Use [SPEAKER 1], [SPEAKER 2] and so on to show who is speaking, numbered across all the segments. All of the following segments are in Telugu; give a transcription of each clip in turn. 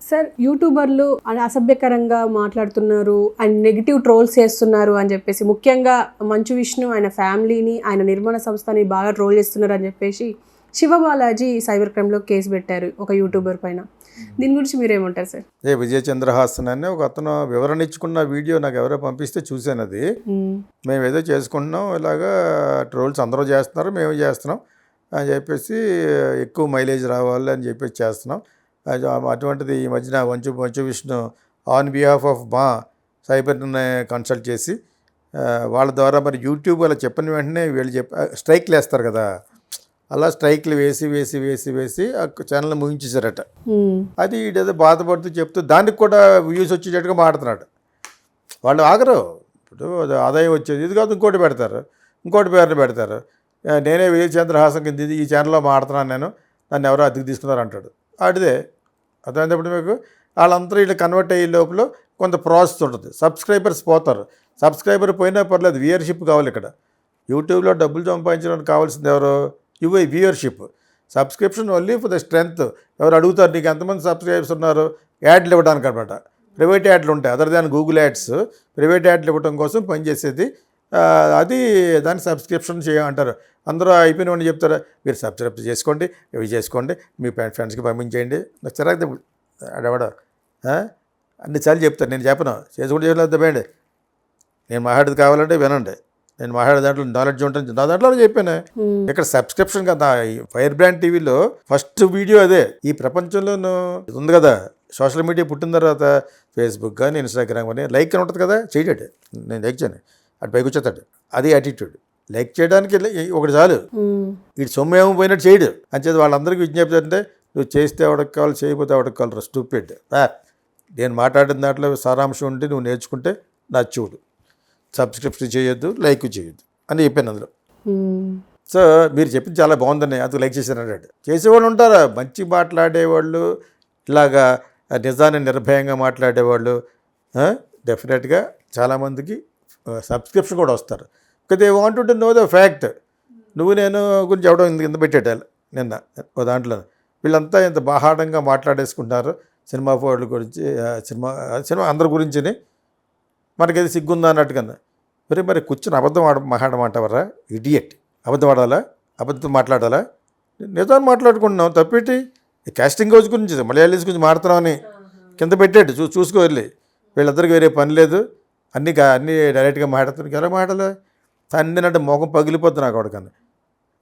[SPEAKER 1] సార్ యూట్యూబర్లు అసభ్యకరంగా మాట్లాడుతున్నారు అండ్ నెగిటివ్ ట్రోల్స్ చేస్తున్నారు అని చెప్పేసి, ముఖ్యంగా మంచు విష్ణు ఆయన ఫ్యామిలీని, ఆయన నిర్మాణ సంస్థని బాగా ట్రోల్ చేస్తున్నారు అని చెప్పేసి శివబాలాజీ సైబర్ క్రైమ్లో కేసు పెట్టారు ఒక యూట్యూబర్ పైన. దీని గురించి మీరేమంటారు సార్?
[SPEAKER 2] విజయ్ చంద్రహాసన్ అని ఒక అతను వివరణ ఇచ్చుకున్న వీడియో నాకు ఎవరో పంపిస్తే చూశాను. అది మేము ఏదో చేసుకుంటున్నాం, ఇలాగా ట్రోల్స్ అందరూ చేస్తున్నారు, మేము చేస్తున్నాం అని చెప్పేసి, ఎక్కువ మైలేజ్ రావాలి అని చెప్పేసి చేస్తున్నాం. అటువంటిది ఈ మధ్యన Manchu Vishnu on behalf of మా సైబర్ని కన్సల్ట్ చేసి వాళ్ళ ద్వారా మరి యూట్యూబ్ అలా చెప్పిన వెంటనే వీళ్ళు స్ట్రైక్లు వేస్తారు కదా, అలా స్ట్రైక్లు వేసి ఆ ఛానల్ ముగించేశారట. అది ఏదో బాధపడుతూ చెప్తూ దానికి కూడా వ్యూస్ వచ్చేటట్టుగా మాడుతున్నాడు. వాళ్ళు ఆగరు. ఇప్పుడు ఆదాయం వచ్చేది ఇది కాదు, ఇంకోటి పేరు పెడతారు. నేనే విజయ్ చంద్రహాసన్ కింద ఈ ఛానల్లో మాడుతున్నాను, నన్ను ఎవరో అద్దెకు తీసుకున్నారు అంటాడు. ఆడిదే అర్థమైనప్పుడు మీకు వాళ్ళందరూ వీళ్ళు కన్వర్ట్ అయ్యే లోపల కొంత ప్రాసెస్ ఉంటుంది. సబ్స్క్రైబర్స్ పోతారు. సబ్స్క్రైబర్ పోయినా పర్లేదు, వ్యూయర్షిప్ కావాలి. ఇక్కడ యూట్యూబ్లో డబ్బులు సంపాదించడానికి కావాల్సింది ఎవరు? Viewership. Subscription only for the strength. ఎవరు అడుగుతారు నీకు ఎంతమంది సబ్స్క్రైబర్స్ ఉన్నారు, యాడ్లు ఇవ్వడానికి అనమాట. ప్రైవేట్ యాడ్లు ఉంటాయి, other than Google ads. Private యాడ్లు ఇవ్వడం కోసం పనిచేసేది అది. దాన్ని సబ్స్క్రిప్షన్ అంటారు. అందరూ అయిపోయిన వాడిని చెప్తారు, మీరు సబ్స్క్రైబ్ చేసుకోండి, ఇవి చేసుకోండి, మీ ఫ్రెండ్స్కి పంపించేయండి. నాకు చిరాకు ఆడవాడ అన్నిసార్లు చెప్తాను. నేను చెప్పను, చేసుకుంటే చేయలేదు. నేను మాట్లాడేది కావాలంటే వినండి. నేను మాట్లాడే దాంట్లో నాలెడ్జ్ ఉంటుంది, నా దాంట్లో చెప్పాను. ఇక్కడ సబ్స్క్రిప్షన్ కదా. ఫైర్ బ్రాండ్ టీవీలో ఫస్ట్ వీడియో అదే. ఈ ప్రపంచంలోనూ ఉంది కదా, సోషల్ మీడియా పుట్టిన తర్వాత ఫేస్బుక్ కానీ ఇన్స్టాగ్రామ్ కానీ లైక్ అని ఉంటుంది కదా, చేయటాడు. నేను లైక్ చేయను, అటు పైకి వచ్చేస్తాడు. అది యాటిట్యూడ్. లైక్ చేయడానికి ఒకటి చాలు, వీటి సొమ్ము ఏమో పోయినట్టు చేయడు. అంచేది వాళ్ళందరికీ విజ్ఞప్తి అంటే, నువ్వు చేస్తే ఎవరికి కావాలి, చేయకపోతే ఎవరికి కావాలి, స్టూపిడ్. నేను మాట్లాడిన దాంట్లో సారాంశం ఉంటే నువ్వు నేర్చుకుంటే నా చూడు, సబ్స్క్రిప్షన్ చేయొద్దు, లైక్ చేయొద్దు అని చెప్పాను అందులో. సో మీరు చెప్పింది చాలా బాగుందని అందుకు లైక్ చేశారన్నాడు. చేసేవాళ్ళు ఉంటారా, మంచి మాట్లాడేవాళ్ళు, ఇలాగా నిజాన్ని నిర్భయంగా మాట్లాడేవాళ్ళు డెఫినెట్గా చాలామందికి సబ్స్క్రిప్షన్ కూడా వస్తారు. They want to know the fact. నువ్వు నేను గురించి ఎవడో ఇంత పెట్టేటాలి నిన్న ఓ దాంట్లో. వీళ్ళంతా ఇంత బాహాటంగా మాట్లాడేసుకుంటారు సినిమా వాళ్ళ గురించి, సినిమా అందరి గురించి. మనకేది సిగ్గుందా అన్నట్టుగా. మరి కూర్చొని అబద్ధం మాట్లాడమంటావరా ఇడియట్? అబద్ధం ఆడాలా, అబద్ధం మాట్లాడాలా? నిజాన్ని మాట్లాడుకుంటున్నాం, తప్పేటి? కాస్టింగ్ హౌస్ గురించి, మలయాళీస్ గురించి మాడుతున్నామని కింద పెట్టాడు. చూసుకో వెళ్ళి. వీళ్ళందరికీ వేరే పని లేదు, అన్నీ డైరెక్ట్గా మాట్లాడుతాను. ఎలా మాట్లాడాలి? అన్నినంటే మొఖం పగిలిపోద్ది నాకు వాడికన్నా.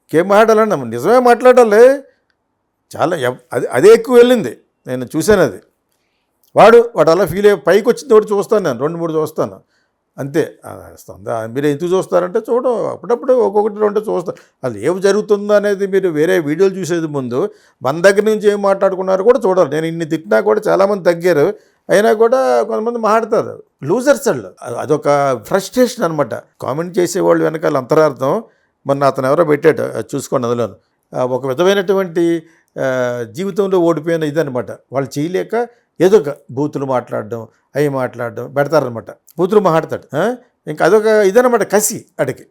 [SPEAKER 2] ఇంకేం మాట్లాడాలన్నా నిజమే మాట్లాడాలి. చాలా అదే ఎక్కువ వెళ్ళింది, నేను చూశాను. అది వాడు అలా ఫీల్ అయ్యి పైకి వచ్చింది ఒకటి చూస్తాను, నేను 2-3 చూస్తాను అంతే. మీరు ఎందుకు చూస్తారంటే చూడం, అప్పుడప్పుడు ఒక్కొక్కటి 2 చూస్తాను. అది ఏం జరుగుతుందో అనేది మీరు వేరే వీడియోలు చూసేది ముందు మన దగ్గర నుంచి ఏం మాట్లాడుకున్నారో కూడా చూడాలి. నేను ఇన్ని తిట్టినా కూడా చాలామంది తగ్గారు, అయినా కూడా కొంతమంది మాట్లాడతారు. లూజర్స్ వాళ్ళు, అదొక ఫ్రస్ట్రేషన్ అనమాట. కామెంట్ చేసేవాళ్ళు వెనకాల అంతరార్థం. మొన్న అతను ఎవరో పెట్టాడు, చూసుకోండి. అందులో ఒక విధమైనటువంటి జీవితంలో ఓడిపోయిన ఇదనమాట. వాళ్ళు చేయలేక ఏదో ఒక బూతులు మాట్లాడడం, అవి మాట్లాడడం పెడతారనమాట. బూతులు మాట్లాడతాడు. ఇంకా అదొక ఇదనమాట, కసి అడిగి.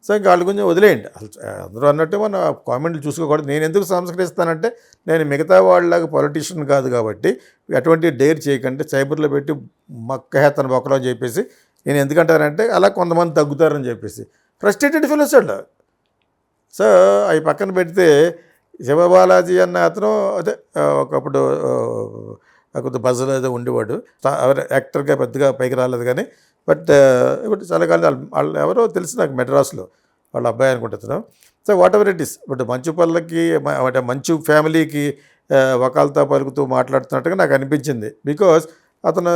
[SPEAKER 2] సో ఇంకా వాళ్ళ గురించి వదిలేయండి. అసలు అందరూ అన్నట్టు మన కామెంట్లు చూసుకోకూడదు. నేను ఎందుకు సంస్కరిస్తానంటే, నేను మిగతా వాళ్ళలాగా పొలిటీషియన్ కాదు కాబట్టి అటువంటి డేర్ చేయకండి, సైబర్లో పెట్టి మక్కహేతన బొక్కలో అని చెప్పేసి నేను ఎందుకంటానంటే, అలా కొంతమంది తగ్గుతారని చెప్పేసి. ఫ్రస్ట్రేటెడ్ ఫీల్ వస్తాడు. సో అవి పక్కన పెడితే శివబాలాజీ అన్న అతను అదే ఒకప్పుడు కొంత బజ్జలో ఏదో ఉండేవాడు. యాక్టర్గా పెద్దగా పైకి రాలేదు కానీ, బట్ ఇప్పుడు చాలా కాలం వాళ్ళు ఎవరో తెలుసు నాకు, మెడ్రాస్లో వాళ్ళ అబ్బాయి అనుకుంటున్నాను. So what ever it is. But మంచు పల్లకి అంటే మంచు ఫ్యామిలీకి వకాల్తా పలుకుతూ మాట్లాడుతున్నట్టుగా నాకు అనిపించింది. బికాజ్ అతను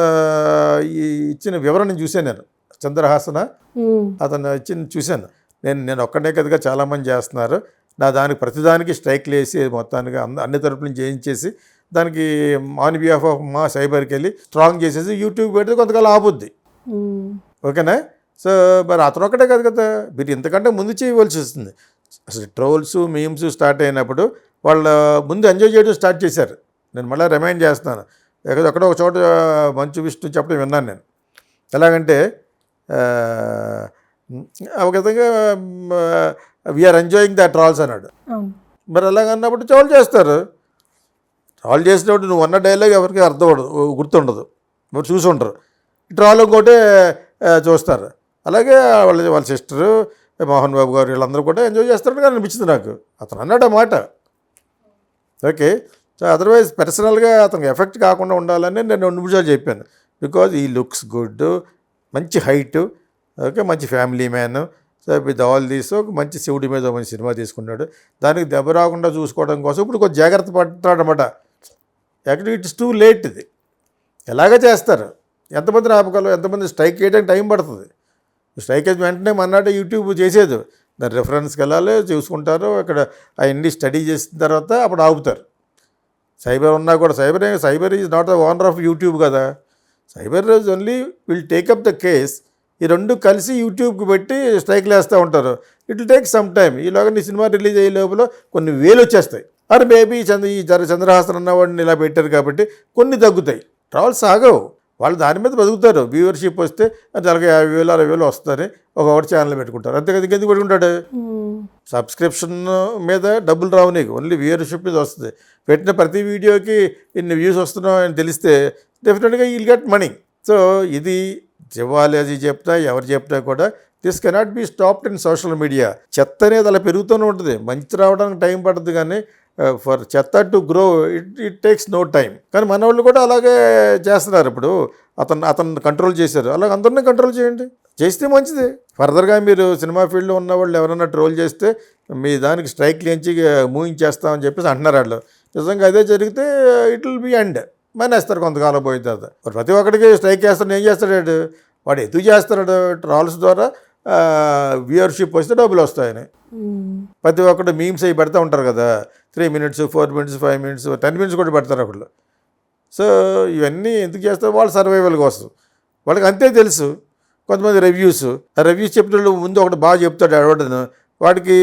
[SPEAKER 2] ఈ ఇచ్చిన వివరణ చూశాను నేను. చంద్రహాసన అతను చూశాను. నేను ఒక్కడే కదగా చాలామంది చేస్తున్నారు. దానికి ప్రతిదానికి స్ట్రైక్లు వేసి మొత్తానికి అన్ని తరపుల నుంచి చేయించేసి దానికి ఆన్ బిహాఫ్ ఆఫ్ మా సైబర్కి వెళ్ళి స్ట్రాంగ్ చేసేసి యూట్యూబ్ పెడితే కొంతకాలం ఆపుద్ది. ఓకేనా? సో మరి అతను ఒక్కటే కాదు కదా, మీరు ఇంతకంటే ముందు చేయవలసి వస్తుంది. అసలు ట్రోల్స్ మీమ్స్ స్టార్ట్ అయినప్పుడు వాళ్ళు ముందు ఎంజాయ్ చేయడం స్టార్ట్ చేశారు. నేను మళ్ళీ రిమైండ్ చేస్తున్నాను. ఎక్కడో ఒక చోట మంచు విష్ణు చెప్పడం విన్నాను నేను. ఎలాగంటే ఒక విధంగా వీఆర్ ఎంజాయింగ్ ద ట్రాల్స్ అన్నాడు. మరి అలాగన్నప్పుడు ట్రోల్ చేస్తారు. ట్రాల్ చేసినప్పుడు నువ్వు అన్న డైలాగ్ ఎవరికి అర్థం ఉండదు, గుర్తుండదు, ఎవరు చూసి ఉంటారు. ట్రాల్ ఇంకోటే చూస్తారు. అలాగే వాళ్ళ సిస్టరు మోహన్ బాబు గారు వీళ్ళందరూ కూడా ఎంజాయ్ చేస్తారని అనిపించింది నాకు. అతను అన్నాడు ఆ మాట. ఓకే. సో అదర్వైజ్ పర్సనల్గా అతనికి ఎఫెక్ట్ కాకుండా ఉండాలని నేను 2 నిమిషాలు చెప్పాను. బికాజ్ ఈ లుక్స్ గుడ్, మంచి హైటు, ఓకే, మంచి family man. So with all these ఒక మంచి శివుడి మీద మంచి సినిమా తీసుకున్నాడు. దానికి దెబ్బ రాకుండా చూసుకోవడం కోసం ఇప్పుడు కొంచెం జాగ్రత్త పడతాడనమాట. Actually it's too late. ఇది ఎలాగ చేస్తారు, ఎంతమందిని ఆపగలరు, ఎంతమంది స్ట్రైక్ చేయడానికి టైం పడుతుంది. స్ట్రైక్ అయితే వెంటనే మన్నాడు యూట్యూబ్ చేసేది, దాని రెఫరెన్స్కి వెళ్ళాలి, చూసుకుంటారు, అక్కడ అవన్నీ స్టడీ చేసిన తర్వాత అప్పుడు ఆపుతారు. సైబర్ ఉన్నా కూడా cyber is not the owner of YouTube కదా. Cyber is only will take up the case. ఈ రెండు కలిసి యూట్యూబ్కి పెట్టి స్ట్రైక్లు వేస్తూ ఉంటారు. It will take some time. ఈలోగా నీ సినిమా రిలీజ్ అయ్యే లోపల కొన్ని వేలు వచ్చేస్తాయి. అరే మేబీ చంద్రహాసన్ అన్నవాడిని ఇలా పెట్టారు కాబట్టి కొన్ని తగ్గుతాయి. ట్రావెల్స్ ఆగవు, వాళ్ళు దాని మీద బతుకుతారు. వ్యూవర్షిప్ వస్తే అలాగే 50,000 60,000 వస్తుంది, ఒకటి ఛానల్ పెట్టుకుంటారు. అంతేకాదు ఇంకెందుకు పెట్టుకుంటాడు. సబ్స్క్రిప్షన్ మీద డబ్బులు రావు నీకు, ఓన్లీ వ్యూవర్షిప్ మీద వస్తుంది. పెట్టిన ప్రతి వీడియోకి ఇన్ని వ్యూస్ వస్తున్నావు అని తెలిస్తే డెఫినెట్గా విల్ గెట్ మనీ. సో ఇది జవాలజీ చెప్తా ఎవరు చెప్తా కూడా this cannot be stopped in social media. చెత్త అనేది అలా పెరుగుతూనే ఉంటుంది. మంచి రావడానికి టైం పడుతుంది, కానీ ఫర్ చెత్త to grow it takes no time. కానీ మన వాళ్ళు కూడా అలాగే చేస్తున్నారు. ఇప్పుడు అతను కంట్రోల్ చేశారు, అలాగే అందరినీ కంట్రోల్ చేయండి, చేస్తే మంచిది. ఫర్దర్గా మీరు సినిమా ఫీల్డ్లో ఉన్న వాళ్ళు ఎవరైనా ట్రోల్ చేస్తే మీ దానికి స్ట్రైక్ లేంచి మూయించేస్తామని చెప్పేసి అంటున్నారు వాళ్ళు. నిజంగా అదే జరిగితే ఇట్ విల్ బి ఎండ్, మానేస్తారు కొంతకాలం పోయిన తర్వాత. ప్రతి ఒక్కడికి స్ట్రైక్ చేస్తాడు, ఏం చేస్తాడు వాడు, ఎందుకు చేస్తున్నాడు, ట్రాల్స్ ద్వారా వ్యూవర్షిప్ వస్తే డబ్బులు వస్తాయని. ప్రతి ఒక్కటి మీమ్స్ అవి పెడతా ఉంటారు కదా, 3 minutes 4 minutes 5 minutes 10 minutes కూడా పెడతారు ఒకళ్ళు. సో ఇవన్నీ ఎందుకు చేస్తారు, వాళ్ళ సర్వైవల్ కోసం. వాళ్ళకి అంతే తెలుసు. కొంతమంది రివ్యూస్ చెప్పిన ముందు ఒకటి బాగా చెప్తాడు అడవడను, వాడికి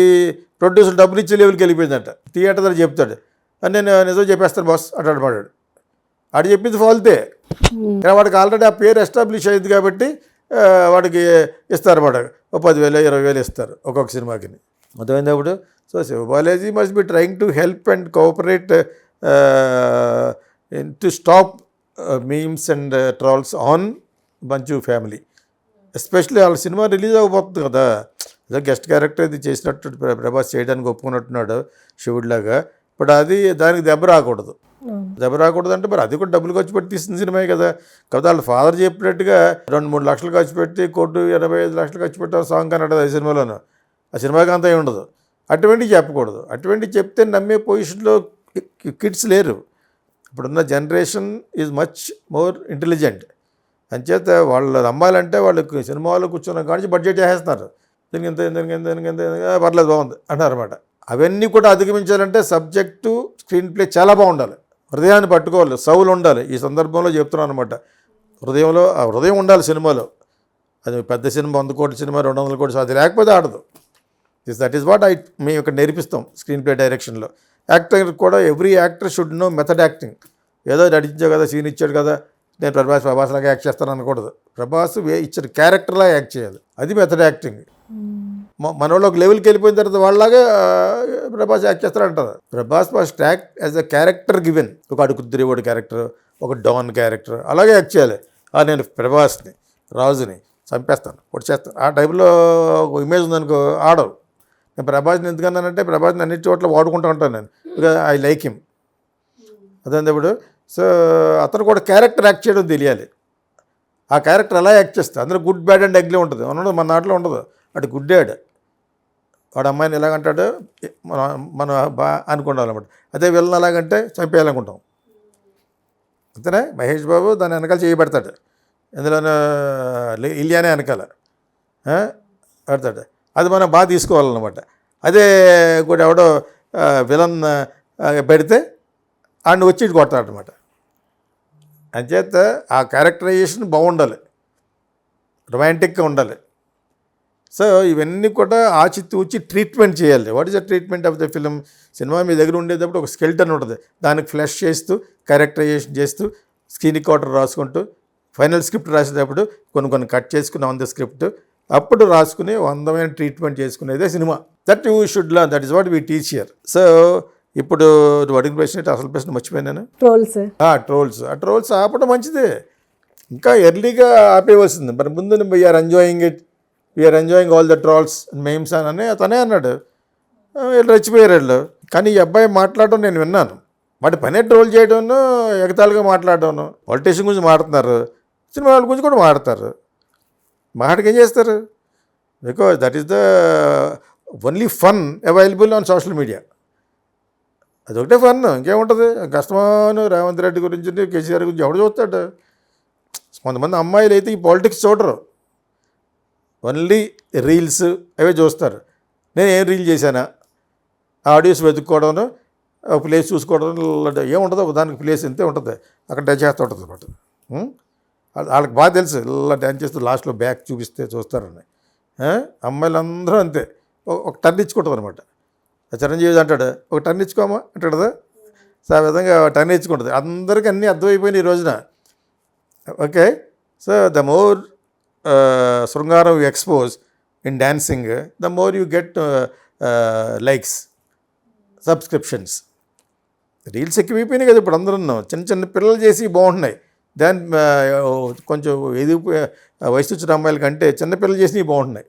[SPEAKER 2] ప్రొడ్యూసర్ డబ్బులు ఇచ్చే లెవెల్కి వెళ్ళిపోయిందంట. థియేటర్ దగ్గర చెప్తాడు, నేను నిజం చెప్పేస్తాను బాస్ అంటాడు వాడు. వాడు చెప్పింది ఫాల్తే, కానీ వాడికి ఆల్రెడీ ఆ పేరు ఎస్టాబ్లిష్ అయింది కాబట్టి వాడికి ఇస్తారు అన్నమాట. 10,000 20,000 ఇస్తారు ఒక్కొక్క సినిమాకి. అర్థమైనప్పుడు so Siva Balaji must be trying to help and cooperate to stop memes and trolls on Manchu family. Especially వాళ్ళ సినిమా రిలీజ్ అవ్వబోతుంది కదా, ఏదో గెస్ట్ క్యారెక్టర్ ఇది చేసినట్టు ప్రభాస్ చేయడానికి ఒప్పుకున్నట్టున్నాడు శివుడిలాగా. బట్ అది దానికి దెబ్బ రాకూడదు అంటే మరి అది కూడా డబ్బులు ఖర్చు పెట్టి తీసిన సినిమాయే కదా. కాకపోతే వాళ్ళ ఫాదర్ చెప్పినట్టుగా 2-3 లక్షలు ఖర్చు పెట్టి 1,85 లక్షలు ఖర్చు పెట్టి సాంగ్ అన్నట్టు ఆ సినిమాలోనూ. ఆ సినిమాకి అంతా ఏమి ఉండదు. అటువంటివి చెప్పకూడదు. అటువంటివి చెప్తే నమ్మే పొజిషన్లో కిడ్స్ లేరు. ఇప్పుడున్న generation is much more intelligent. అంచేత వాళ్ళు నమ్మాలంటే వాళ్ళకి సినిమాలో కూర్చున్న కానీ బడ్జెట్ చేసేస్తున్నారు. దీనికి ఎంత పర్లేదు బాగుంది అంటారు అనమాట. అవన్నీ కూడా అధిగమించాలంటే సబ్జెక్టు స్క్రీన్ ప్లే చాలా బాగుండాలి, హృదయాన్ని పట్టుకోవాలి, సౌలు ఉండాలి. ఈ సందర్భంలో చెప్తున్నాను అనమాట. హృదయం ఉండాలి సినిమాలో. అది పెద్ద సినిమా 100 కోట్ల సినిమా 200 కోట్ల అది లేకపోతే ఆడదు. దట్ ఈస్ వాట్ మేము ఇక్కడ నేర్పిస్తాం స్క్రీన్ ప్లే డైరెక్షన్లో. యాక్టర్ కూడా every actor should know method acting. ఏదో నటించావు కదా, సీన్ ఇచ్చాడు కదా, నేను ప్రభాస్ లాగా యాక్ట్ చేస్తాను అనకూడదు. ప్రభాస్ ఇచ్చిన క్యారెక్టర్లా యాక్ట్ చేయాలి, అది మెథడ్ యాక్టింగ్. మన వాళ్ళు ఒక లెవెల్కి వెళ్ళిపోయిన తర్వాత వాళ్ళలాగా ప్రభాస్ యాక్ట్ చేస్తారంటారు. Prabhas first act as a character given. ఒక అడుగుద్దిరేవాడు క్యారెక్టర్, ఒక డాన్ క్యారెక్టర్, అలాగే యాక్ట్ చేయాలి. నేను ప్రభాస్ని, రాజుని చంపేస్తాను, పొడిచేస్తాను, ఆ టైప్లో ఒక ఇమేజ్ ఉందనుకో ఆడవు. నేను ప్రభాస్ని ఎందుకన్నానంటే ప్రభాస్ని అన్ని చోట్ల వాడుకుంటూ ఉంటాను నేను, బికాజ్ ఐ లైక్ హిమ్. అదేంటి ఇప్పుడు. సో అతను కూడా క్యారెక్టర్ యాక్ట్ చేయడం తెలియాలి. ఆ క్యారెక్టర్ ఎలా యాక్ట్ చేస్తే అందులో గుడ్ బ్యాడ్ అండ్ అగ్లీ ఉంటుంది. ఉండదు, మన నాట్లో ఉండదు. అటు గుడ్ డాడ్, వాడు అమ్మాయిని ఎలాగంటాడు మనం అనుకుంటాం. అదే వీళ్ళని ఎలాగంటే చంపేయాలనుకుంటాం. అంతేనే మహేష్ బాబు దాని వెనకాల చేయబడతాడు, ఎందులోనూ ఇలియానే వెనకాల పెడతాడు. అది మనం బాగా తీసుకోవాలన్నమాట. అదే కూడా ఎవడో విలన్ పెడితే ఆడిని వచ్చి కొడతాడనమాట. అంచేత ఆ క్యారెక్టరైజేషన్ బాగుండాలి, రొమాంటిక్గా ఉండాలి. సో ఇవన్నీ కూడా ఆచితూచి ట్రీట్మెంట్ చేయాలి. What is the treatment of the film? సినిమా మీ దగ్గర ఉండేటప్పుడు ఒక స్కెల్టన్ ఉంటుంది, దానికి ఫ్లెష్ చేస్తూ క్యారెక్టరైజేషన్ చేస్తూ స్క్రీన్ రికార్డర్ రాసుకుంటూ ఫైనల్ స్క్రిప్ట్ రాసేటప్పుడు కొన్ని కట్ చేసుకుని ఆన్ ద స్క్రిప్ట్ అప్పుడు రాసుకుని అందమైన ట్రీట్మెంట్ చేసుకునేదే సినిమా. That you should learn, that is what we teach here. So ఇప్పుడు నువ్వు అడిగిన ప్రశ్న ఏంటి? అసలు ప్రశ్న మర్చిపోయాను.
[SPEAKER 1] ట్రోల్స్.
[SPEAKER 2] ట్రోల్స్ ఆపడం మంచిదే, ఇంకా ఎర్లీగా ఆపేయవలసింది. మరి ముందు we are enjoying all the trolls memes అని అతనే అన్నాడు. వీళ్ళు రెచ్చిపోయారు వీళ్ళు. కానీ ఈ అబ్బాయి మాట్లాడడం నేను విన్నాను. వాటి పనే ట్రోల్ చేయడం, ఎగతాళిగా మాట్లాడడం. పొలిటీషియన్ గురించి మాట్లాడుతున్నారు, సినిమా వాళ్ళ గురించి కూడా మాట్లాడతారు. మాట్లాడికి ఏం చేస్తారు? Because that is the only fun available on social media. అదొకటే ఫన్, ఇంకేముంటుంది? కష్టమాను రేవంత్ రెడ్డి గురించి, కేసీఆర్ గురించి ఎవడు చూస్తాడు? కొంతమంది అమ్మాయిలు అయితే ఈ పాలిటిక్స్ చూడరు, ఓన్లీ రీల్స్ అవే చూస్తారు. నేను ఏం రీల్ చేశానా, ఆడియోస్ వెతుక్కోవడం, ప్లేస్ చూసుకోవడం, ఏముంటుందో దానికి ప్లేస్ ఎంతే ఉంటుంది, అక్కడ డ్యాన్స్ చేస్తూ ఉంటుంది అనమాట. వాళ్ళకి బాగా తెలుసు, ఇలా డ్యాన్స్ చేస్తూ లాస్ట్లో బ్యాక్ చూపిస్తే చూస్తారని. అమ్మాయిలందరూ అంతే, ఒక టర్న్ ఇచ్చుకుంటుంది అనమాట. చిరంజీవి అంటాడు, ఒక టర్న్ ఇచ్చుకోమా అంటాడు కదా, సో ఆ విధంగా టర్న్ ఇచ్చుకుంటుంది. అందరికీ అన్నీ అర్థమైపోయినాయి ఈ రోజున. ఓకే, సో ద మోర్ శృంగారం you expose in dancing, the more you get likes, subscriptions. Reels ఎక్కువైపోయినాయి కదా ఇప్పుడు. అందరూ చిన్న చిన్న పిల్లలు చేసి బాగుంటున్నాయి, దాని కొంచెం ఎదిగి వయసు వచ్చిన అమ్మాయిల కంటే చిన్నపిల్లలు చేసినవి బాగుంటున్నాయి.